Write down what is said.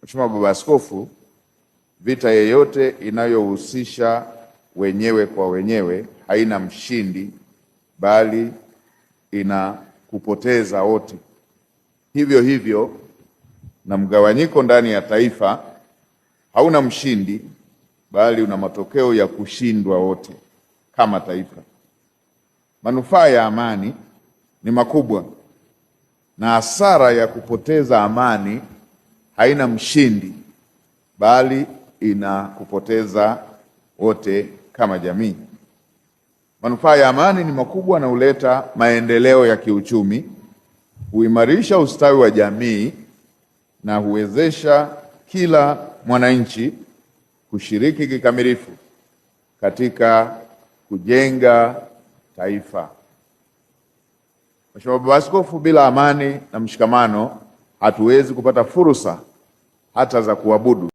Mheshimiwa Baba Askofu, vita yeyote inayohusisha wenyewe kwa wenyewe haina mshindi, bali ina kupoteza wote. Hivyo hivyo na mgawanyiko ndani ya taifa hauna mshindi, bali una matokeo ya kushindwa wote kama taifa. Manufaa ya amani ni makubwa, na hasara ya kupoteza amani haina mshindi, bali ina kupoteza wote kama jamii. Manufaa ya amani ni makubwa na huleta maendeleo ya kiuchumi, huimarisha ustawi wa jamii na huwezesha kila mwananchi kushiriki kikamilifu katika kujenga taifa. Mheshimiwa Baba Askofu, bila amani na mshikamano hatuwezi kupata fursa hata za kuabudu.